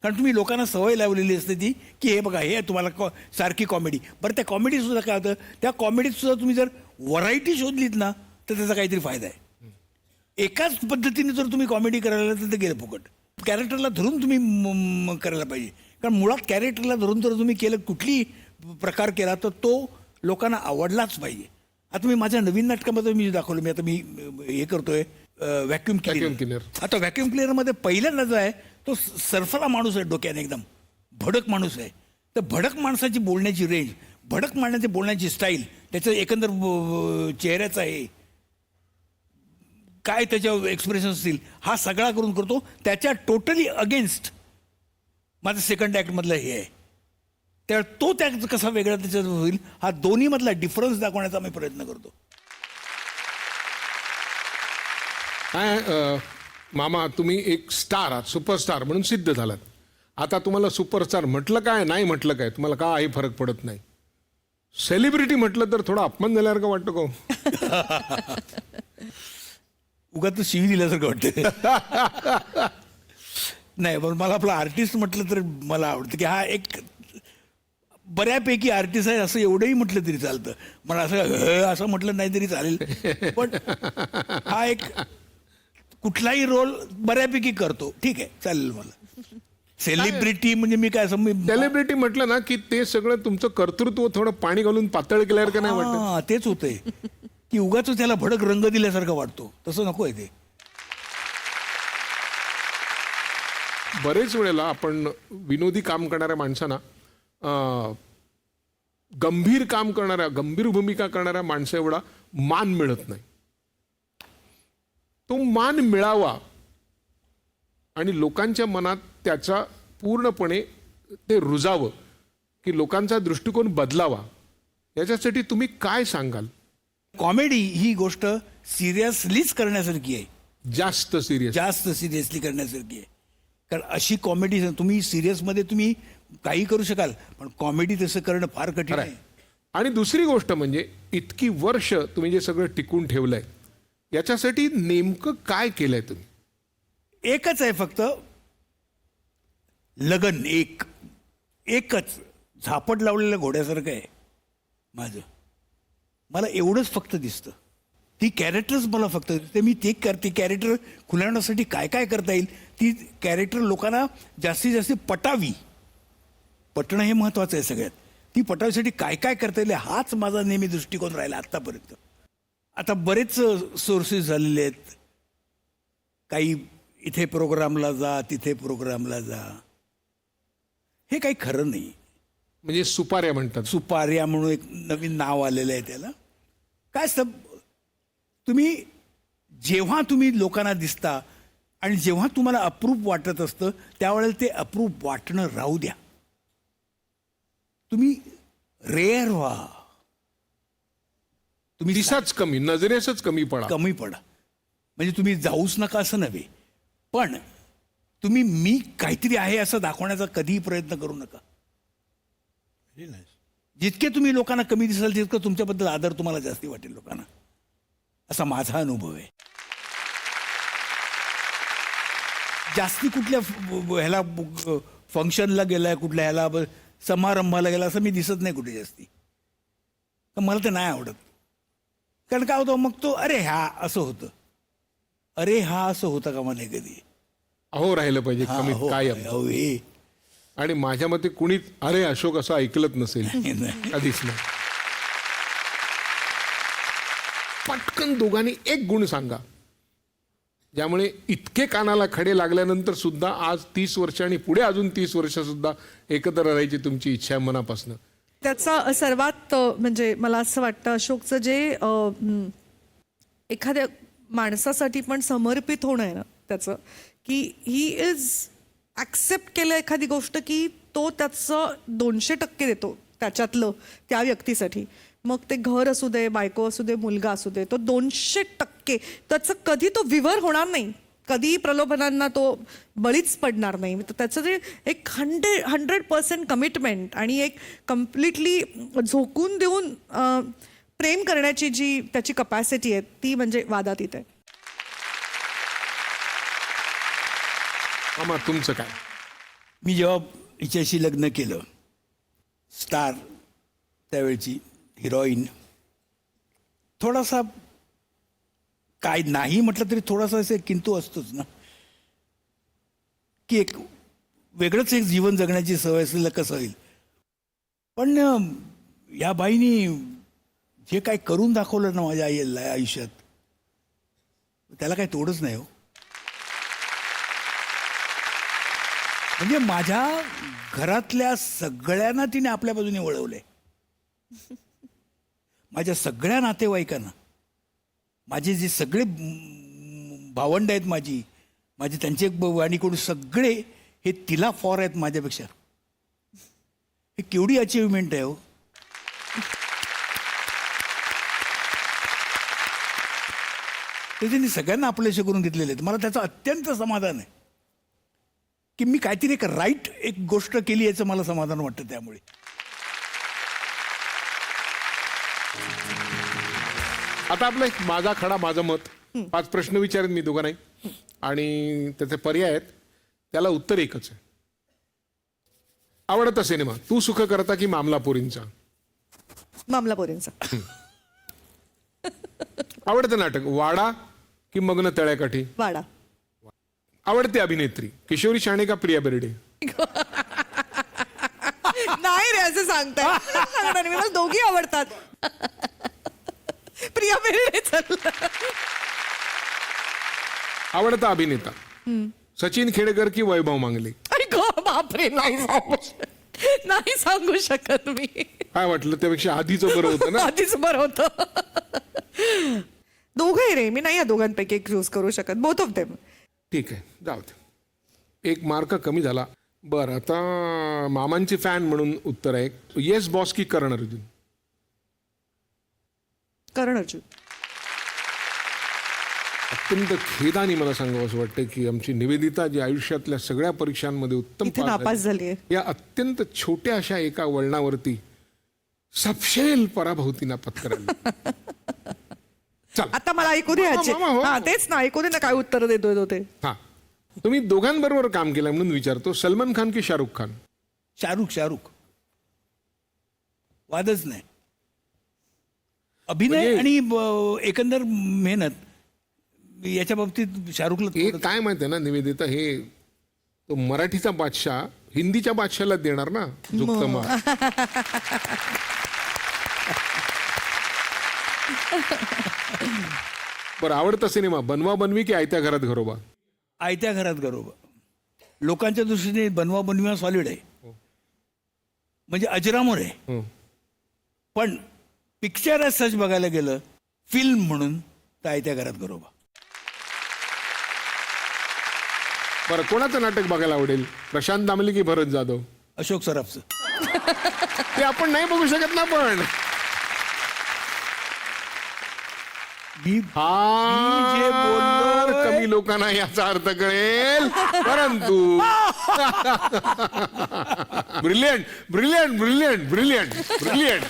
E: कारण तुम्ही लोकांना सवय लावलेली असते ती की हे बघा हे तुम्हाला सारखी कॉमेडी. बरं त्या कॉमेडीसुद्धा काय होतं, त्या कॉमेडीतसुद्धा तुम्ही जर व्हरायटी शोधलीत ना तर त्याचा काहीतरी फायदा आहे. एकाच पद्धतीने जर तुम्ही कॉमेडी करायला तर ते गेलं फुकट. कॅरेक्टरला धरून तुम्ही करायला पाहिजे. कारण मुळात कॅरेक्टरला धरून जर तुम्ही केलं कुठली प्रकार केला तर तो लोकांना आवडलाच पाहिजे. आता मी माझ्या नवीन नाटकामध्ये मी दाखवलं, मी आता हे करतोय व्हॅक्युम क्लिनर. आता व्हॅक्युम क्लिनरमध्ये पहिल्यांदा जो आहे तो सरफला माणूस आहे, डोक्याने एकदम भडक माणूस आहे. तर भडक माणसाची बोलण्याची रेंज, भडक माणसाची बोलण्याची स्टाईल, त्याचं एकंदर चेहऱ्याचा आहे काय त्याच्या एक्सप्रेशन असतील हा सगळा करून करतो. त्याच्या टोटली अगेन्स्ट माझं सेकंड ॲक्टमधलं हे आहे. त्या तो त्या कसा वेगळा त्याच्यात होईल हा दोन्हीमधला डिफरन्स दाखवण्याचा मी प्रयत्न करतो.
B: काय मामा, तुम्ही एक स्टार आहात, सुपरस्टार म्हणून सिद्ध झालात. आता तुम्हाला सुपरस्टार म्हटलं काय नाही म्हटलं काय तुम्हाला काही फरक पडत नाही. सेलिब्रिटी म्हटलं तर थोडा अपमान झाल्यासारखं वाटतं का?
E: उगाच तर शिवी दिल्यासारखं वाटतं. नाही पण मला आपला आर्टिस्ट म्हटलं तर मला आवडतं की हा एक बऱ्यापैकी आर्टिस्ट आहे असं एवढंही म्हटलं तरी चालतं. मला असं म्हटलं नाही तरी चालेल. पण हा एक कुठलाही रोल बऱ्यापैकी करतो, ठीक आहे चालेल मला. सेलिब्रिटी म्हणजे मी काय
B: सेलिब्रिटी म्हटलं ना की ते सगळं तुमचं कर्तृत्व थोडं पाणी घालून पातळ केल्यासारखं नाही वाटत?
E: तेच होतंय की उगाच त्याला भडक रंग दिल्यासारखं वाटतो, तसं नको आहे ते.
B: बरेच वेळेला आपण विनोदी काम करणाऱ्या माणसांना गंभीर भूमिका करणाऱ्या माणसा एवढा मान मिळत नाही. तो मान मिळावा आणि लोकांच्या मनात त्याचा पूर्णपणे ते रुजावं की लोकांचा दृष्टिकोन बदलावा, याच्यासाठी तुम्ही काय सांगाल?
E: कॉमेडी ही गोष्ट सिरियसलीच करण्यासारखी आहे,
B: जास्त
E: सिरियसली करण्यासारखी आहे. कारण अशी कॉमेडी तुम्ही सिरियसमध्ये तुम्ही काही करू शकाल पण कॉमेडी तसं करणं फार कठीण आहे.
B: आणि दुसरी गोष्ट म्हणजे इतकी वर्ष तुम्ही जे सगळं टिकून ठेवलंय याच्यासाठी नेमकं काय केलंय तुम्ही?
E: एकच आहे फक्त, लगन. एकच झापट लावलेल्या घोड्यासारखं आहे माझं. मला एवढंच फक्त दिसतं. ती कॅरेक्टर्स मला फक्त दिसते. मी ते कॅरेक्टर खुलवण्यासाठी काय काय करता येईल, ती कॅरेक्टर लोकांना जास्तीत जास्त पटणं हे महत्त्वाचं आहे सगळ्यात. ती पटवण्यासाठी काय काय करता येईल हाच माझा नेहमी दृष्टिकोन राहिला आत्तापर्यंत. आता बरेच सोर्सेस झालेले आहेत, काही इथे प्रोग्रामला जा तिथे प्रोग्रामला जा, हे काही खरं नाही.
B: म्हणजे सुपाऱ्या म्हणतात.
E: सुपाऱ्या म्हणून एक नवीन नाव आलेलं आहे त्याला. काय असतं, जेव्हा तुम्ही लोकांना दिसता आणि जेव्हा तुम्हाला अप्रूप वाटत असतं त्यावेळेला ते अप्रूप वाटणं राहू द्या. तुम्ही रेअर व्हा. तुम्ही
B: दिसाच कमी, नजरेसच कमी पडा.
E: कमी पडा. म्हणजे तुम्ही जाऊच नका असं नव्हे, पण तुम्ही मी काहीतरी आहे असं दाखवण्याचा कधीही प्रयत्न करू नका.
F: Very nice.
E: जितके तुम्ही लोकांना कमी दिसाल तितकं तुमच्याबद्दल आदर तुम्हाला जास्ती वाटेल लोकांना, असा माझा अनुभव आहे. जास्ती कुठल्या ह्याला फंक्शनला गेलाय, कुठल्या ह्याला समारंभाला गेला असं मी दिसत नाही कुठे जास्ती. तर मला ते नाही आवडत. कारण काय होतं मग तो अरे हा असं होतं, अरे हा असं होतं का मला कधी.
B: अहो राहिलं पाहिजे
E: हा,
B: कमीत
E: हो,
B: कायम.
E: हो, हे.
B: आणि माझ्या मते कुणीच अरे अशोक असं ऐकलंच नसेल
E: नाही.
B: कधीच नाही. पटकन दोघांनी एक गुण सांगा ज्यामुळे इतके कानाला खडे लागल्यानंतर सुद्धा आज 30 वर्ष आणि पुढे अजून 30 वर्ष सुद्धा एकत्र राहायची तुमची इच्छा आहे मनापासून.
C: त्याचा सर्वात म्हणजे मला असं वाटतं अशोकचं जे एखाद्या माणसासाठी पण समर्पित होणं आहे ना त्याचं, की ही इज ॲक्सेप्ट केलं एखादी गोष्ट की तो त्याचं 200% देतो त्याच्यातलं त्या व्यक्तीसाठी. मग ते घर असू दे, बायको असू दे, मुलगा असू दे, तो 200% त्याचं कधी तो विवर होणार नाही, कधी प्रलोभनांना तो बळीच पडणार नाही. तर त्याचं जे एक 100% कमिटमेंट आणि एक कम्प्लिटली झोकून देऊन प्रेम करण्याची जी त्याची कपॅसिटी आहे ती म्हणजे वादातीत आहे.
B: मामा तुमचं काय?
E: मी जेव्हा हिच्याशी लग्न केलं, स्टार त्यावेळची हिरोईन, थोडासा काय नाही म्हटलं तरी थोडासा असे किंतु असतोच ना, की एक वेगळंच एक जीवन जगण्याची सवय असलेलं कसं होईल. पण या बाईनी जे काय करून दाखवलं ना माझ्या आयुष्यात, त्याला काही तोडच नाही हो. म्हणजे माझ्या घरातल्या सगळ्यांना तिने आपल्या बाजूने वळवलंय. माझ्या सगळ्या नातेवाईकांना, माझे जे सगळे भावंड आहेत माझे त्यांचे वाणीकडून सगळे हे तिला फॉर आहेत माझ्यापेक्षा. हे केवढी अचिव्हमेंट आहे हो. ते त्यांनी सगळ्यांना आपल्याशी करून घेतलेले आहेत. मला त्याचं अत्यंत समाधान आहे की मी काहीतरी एक राईट एक गोष्ट केली याचं मला समाधान वाटतं. त्यामुळे
B: आता आपलं एक माझा खडा माझं मत 5 प्रश्न विचारेन मी दोघांनाही आणि त्याचे पर्याय आहेत, त्याला उत्तर एकच आहे. आवडता सिनेमा तू सुख करता की मामलापोरींचा?
C: मामलापोरींचा.
B: आवडतं नाटक वाडा की मग्न तळ्याकाठी?
C: वाडा.
B: आवडते अभिनेत्री किशोरी शाणे का प्रिया बेर्डे?
C: नाही रे असं सांगताय. सांगणार मी, मला दोघी आवडतात. प्रिया बेर्डे चाललं.
B: आवडता अभिनेता सचिन खेडेकर की वैभव मांगले?
C: बापरे, नाही सांगू शकत मी.
B: काय वाटलं त्यापेक्षा आधीच बरं होतं ना?
C: आधीच बरं होतं. दोघंही रे, मी नाही या दोघांपैकी एक चूज करू शकत. Both of them.
B: ठीक आहे, जाऊ दे, 1 मार्क कमी झाला. बरं, आता मामांची फॅन म्हणून उत्तर आहे, येस बॉस की करण अर्जुन?
C: करण अर्जुन.
B: अत्यंत खेदाने मला सांगावं असं वाटतं की आमची निवेदिता जी आयुष्यातल्या सगळ्या परीक्षांमध्ये उत्तम
C: इथे
B: पास
C: नापास
B: झाली,
C: झालीये.
B: या अत्यंत छोट्या अशा एका वळणावरती सपशेल पराभवतीनं पत्करायला. चल
C: आता मला ऐकू दे ह्याची.
B: मामा, हो.
C: हा तेच ना, ऐकू दे ना काय उत्तर देतोय तो ते.
B: हा, तुम्ही दोघांबरोबर काम केलं म्हणून विचारतो, सलमान खान की शाहरुख खान?
E: शाहरुख वादच नाही. अभिनय
B: म्हणजे-
E: आणि एकंदर मेहनत याच्या बाबतीत शाहरुखला
B: हे काय माहिती आहे ना निवेदिता, हे तो मराठीचा बादशाह हिंदीच्या बादशाहला देणार ना झुकतं मान. बरं, आवडता सिनेमा बनवा बनवी की आयत्या घरात घरोबा?
E: आयत्या घरात गरोबा. लोकांच्या दृष्टीने बनवा बनवा सॉलिड आहे, म्हणजे अजरामर आहे.
B: हं.
E: पण पिक्चर as सच बघायला गेलं, फिल्म म्हणून तर आयत्या घरात गरोबा.
B: बरं, कोणाचं नाटक बघायला आवडेल, प्रशांत दामले की भरत जाधव?
E: अशोक सराफचं.
B: ते आपण नाही बघू शकत ना, पण
E: मी
B: जे बोलणार कमी लोकांना याचा अर्थ कळेल, परंतु brilliant brilliant brilliant brilliant brilliant.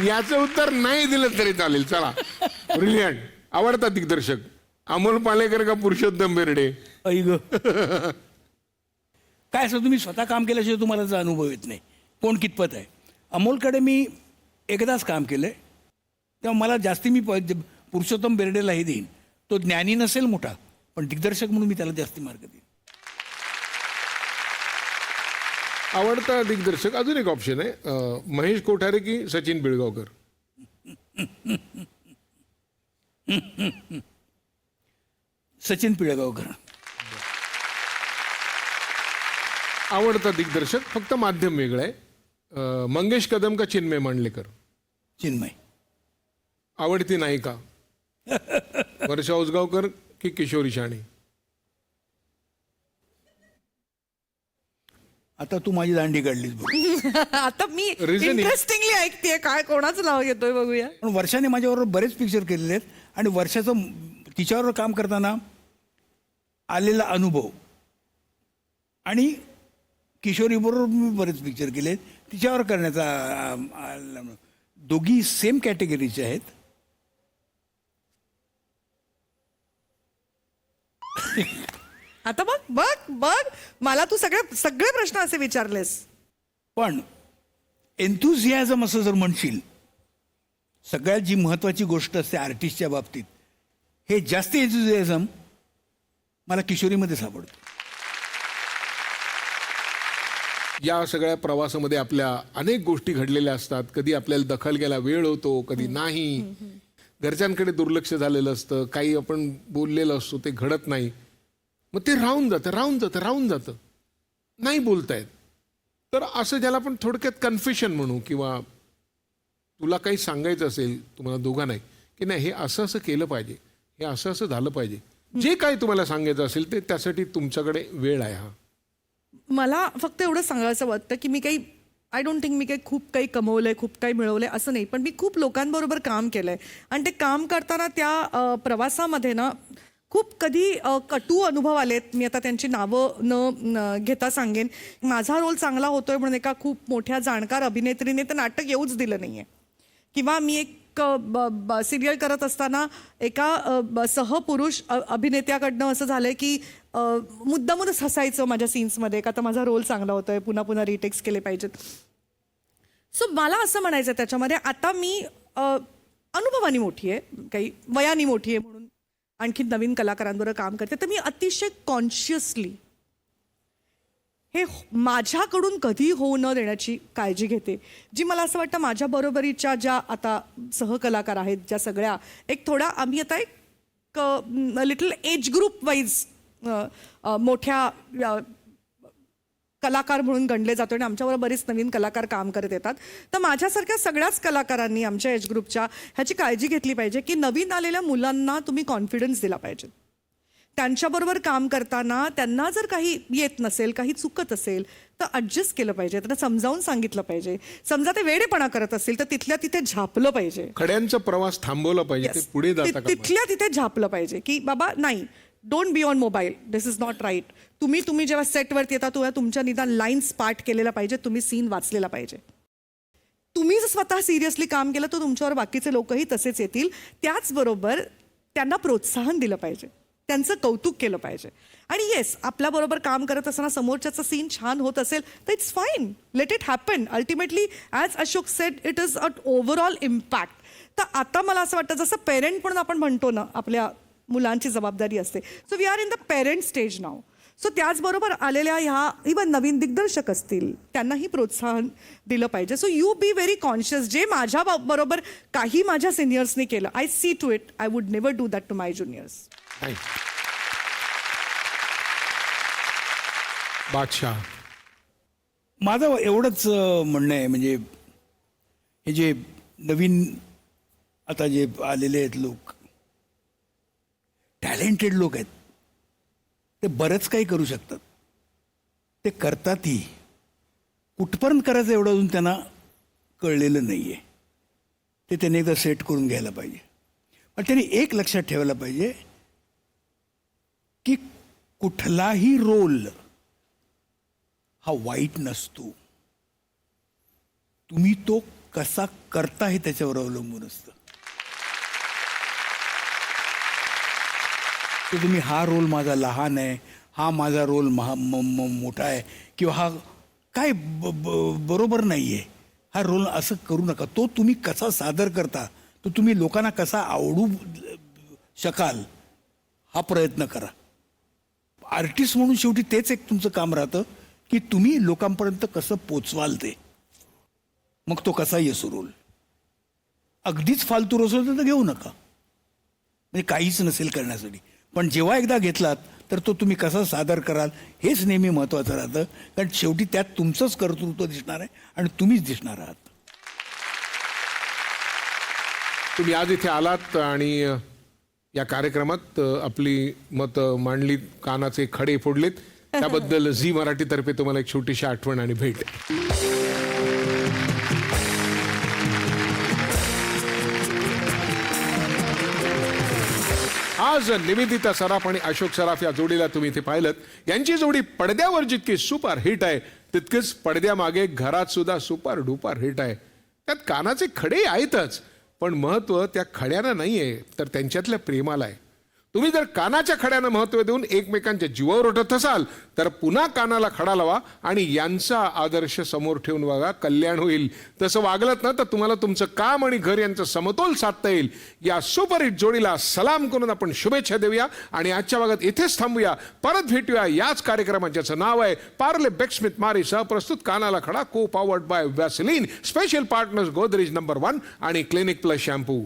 B: याचं उत्तर नाही दिलं तरी चालेल. चला, ब्रिलियंट. आवडता दिग्दर्शक अमोल पालेकर का पुरुषोत्तम बेर्डे?
E: ऐ ग काय असं तुम्ही स्वतः काम केल्याशिवाय तुम्हाला त्याचा अनुभव येत नाही कोण कितपत आहे. अमोलकडे मी एकदाच काम केलंय तेव्हा मला जास्ती मी पुरुषोत्तम बेर्डेलाही देईन. तो ज्ञानी नसेल मोठा, पण दिग्दर्शक म्हणून मी त्याला जास्ती मार्क देईन.
B: आवडता दिग्दर्शक अजून एक ऑप्शन आहे, महेश कोठारे की सचिन पिळगावकर?
E: सचिन पिळगावकर.
B: आवडता दिग्दर्शक फक्त माध्यम वेगळं आहे, मंगेश कदम का चिन्मय मांडलेकर?
E: चिन्मय.
B: आवडती नायिका वर्षा उसगावकर की किशोरी शाणे?
E: आता तू माझी दांडी काढलीस बघ.
C: आता मी
B: Reasoning.
C: इंटरेस्टिंगली ऐकतेय काय कोणाचं नाव घेतोय बघूया.
E: पण वर्षाने माझ्याबरोबर बरेच पिक्चर केलेले आहेत आणि वर्षाचं तिच्याबरोबर काम करताना आलेला अनुभव आणि किशोरीबरोबर मी बरेच पिक्चर केले तिच्यावर करण्याचा दोघी सेम कॅटेगरीचे आहेत.
C: आता बघ बघ बघ मला तू सगळे प्रश्न असे विचारलेस.
E: पण एन्थुझियाझम असं जर म्हणशील, सगळ्यात जी महत्त्वाची गोष्ट असते आर्टिस्टच्या बाबतीत, हे जास्त एन्थुझियाझम मला किशोरीमध्ये सापडतं.
B: या सगळ्या प्रवासामध्ये आपल्या अनेक गोष्टी घडलेल्या असतात. कधी आपल्याला दखल घ्यायला वेळ होतो, कधी नाही. घरच्यांकडे दुर्लक्ष झालेलं असतं, काही आपण बोललेलं असतो ते घडत नाही, मग ते राहून जातं नाही बोलतायत. तर असं ज्याला आपण थोडक्यात कन्फ्युशन म्हणू, किंवा तुला काही सांगायचं असेल तुम्हाला दोघांनाही की नाही हे असं असं केलं पाहिजे, हे असं असं झालं पाहिजे, जे काही तुम्हाला सांगायचं असेल ते त्यासाठी तुमच्याकडे वेळ आहे. हा
C: मला फक्त एवढं सांगायचं वाटतं की मी काही आय डोंट थिंक मी काही खूप काही कमवलंय, खूप काही मिळवलंय असं नाही, पण मी खूप लोकांबरोबर काम केलंय आणि ते काम करताना त्या प्रवासामध्ये ना खूप कधी कटू अनुभव आलेत. मी आता त्यांची नावं न घेता सांगेन. माझा रोल चांगला होतोय म्हणून एका खूप मोठ्या जाणकार अभिनेत्रीने ते नाटक येऊच दिलं नाहीये. किंवा मी एक सिरियल करत असताना एका सहपुरुष अभिनेत्याकडनं असं झालंय की मुद्दामूनच हसायचं माझ्या सीन्समध्ये का तर माझा रोल चांगला होतोय, पुन्हा पुन्हा रिटेक्स केले पाहिजेत. सो मला असं म्हणायचं त्याच्यामध्ये आता मी अनुभवानी मोठी आहे, काही वयानी मोठी आहे म्हणून आणखी नवीन कलाकारांबरोबर काम करते, तर मी अतिशय कॉन्शियसली हे माझ्याकडून कधी होऊ न देण्याची काळजी घेते. जी मला असं वाटतं माझ्या बरोबरीच्या ज्या आता सहकलाकार आहेत, ज्या सगळ्या एक थोडा आम्ही आता एक लिटल एज ग्रुप वाईज मोठ्या कलाकार म्हणून गणले जातो आणि आमच्याबरोबर बरेच नवीन कलाकार काम करत येतात. तर माझ्यासारख्या सगळ्याच कलाकारांनी आमच्या एज ग्रुपच्या ह्याची काळजी घेतली पाहिजे की नवीन आलेल्या मुलांना तुम्ही कॉन्फिडन्स दिला पाहिजे. त्यांच्याबरोबर काम करताना त्यांना जर काही येत नसेल, काही चुकत असेल तर ॲडजस्ट केलं पाहिजे, त्यांना समजावून सांगितलं पाहिजे. समजा ते वेडेपणा करत असतील तर तिथल्या तिथे झापलं पाहिजे,
B: खड्यांचा प्रवास थांबवला पाहिजे, ते पुढे जाता का
C: तिथल्या तिथे झापलं पाहिजे की बाबा नाही, don't be on mobile, this is not right. तुम्ही जेव्हा सेटवरती येता तेव्हा तुमच्या निदान लाईन्स पाठ केलेला पाहिजे, तुम्ही सीन वाचलेला पाहिजे. तुम्ही जर स्वतः सिरियसली काम केलं तर तुमच्यावर बाकीचे लोकही तसेच येतील. त्याचबरोबर त्यांना प्रोत्साहन दिलं पाहिजे, त्यांचं कौतुक केलं पाहिजे. आणि येस, आपल्याबरोबर काम करत असताना समोरच्याचं सीन छान होत असेल तर it's fine, let it happen. Ultimately as Ashok sed, it is a overall impact. तर आता मला असं वाटतं जसं पेरेंट म्हणून आपण म्हणतो ना, आपल्या मुलांची जबाबदारी असते. So we are in the parent stage now. So त्याचबरोबर आलेल्या ह्या इवन नवीन दिग्दर्शक असतील त्यांनाही प्रोत्साहन दिलं पाहिजे. So you be very conscious. जे माझ्या बरोबर काही माझ्या सिनियर्सनी केलं, I see to it, I would never do that to my juniors.
B: बादशाह.
E: माझं एवढंच म्हणणं आहे, म्हणजे हे जे नवीन आता जे आलेले आहेत लोक, टॅलेंटेड लोक आहेत, ते बरंच काही करू शकतात, ते करतातही. कुठपर्यंत करायचं एवढं अजून त्यांना कळलेलं नाही आहे. ते त्यांनी एकदा सेट करून घ्यायला पाहिजे. पण त्यांनी एक लक्षात ठेवायला पाहिजे की कुठलाही रोल हा वाईट नसतो. तुम्ही तो कसा करता हे त्याच्यावर अवलंबून असतं. तर तुम्ही हा रोल माझा लहान आहे, हा माझा रोल मोठा आहे, किंवा हा काय बरोबर नाही आहे, हा रोल असं करू नका. तो तुम्ही कसा सादर करता, तो तुम्ही लोकांना कसा आवडू शकाल, हा प्रयत्न करा. आर्टिस्ट म्हणून शेवटी तेच एक तुमचं काम राहतं की तुम्ही लोकांपर्यंत कसं पोचवाल ते. मग तो कसाही असो रोल. अगदीच फालतू रोल तर घेऊ नका, म्हणजे काहीच नसेल करण्यासाठी. पण जेव्हा एकदा घेतलात तर तो तुम्ही कसा सादर कराल हेच नेहमी महत्त्वाचं राहतं. कारण शेवटी त्यात तुमचंच कर्तृत्व दिसणार आहे आणि तुम्हीच दिसणार आहात.
B: तुम्ही आज इथे आलात आणि या कार्यक्रमात आपली मतं मांडलीत, कानाचे खडे फोडलेत, त्याबद्दल झी मराठीतर्फे तुम्हाला एक छोटीशी आठवण आणि भेट. आज निवेदिता सराफ आणि अशोक सराफ या जोडीला तुम्ही इथे पाहिलं. यांची जोडी पडद्यावर जितकी सुपर हिट आहे तितकेच पडद्यामागे घरात सुद्धा सुपर डुपर हिट आहे. त्यात कानाचे खडे आहेतच, पण महत्व त्या खड्यांना नाहीये तर त्यांच्यातल्या प्रेमाला आहे. तुम्ही जर कानाच्या खड्यांना महत्व देऊन एकमेकांच्या जीवावर उठत असाल तर पुन्हा कानाला खडा लावा आणि यांचा आदर्श समोर ठेवून बघा, कल्याण होईल. तसं वागलत ना तर तुम्हाला तुमचं काम आणि घर यांचं समतोल साधता येईल. या सुपरहिट जोडीला सलाम करून आपण शुभेच्छा देऊया आणि आजच्या भागात इथेच थांबूया. परत भेटूया याच कार्यक्रमात ज्याचं नाव आहे पार्ले बेक्समिथ मारी सह प्रस्तुत कानाला खडा, को powered by Vaseline, special partners Godrej number 1 आणि क्लिनिक प्लस शॅम्पू.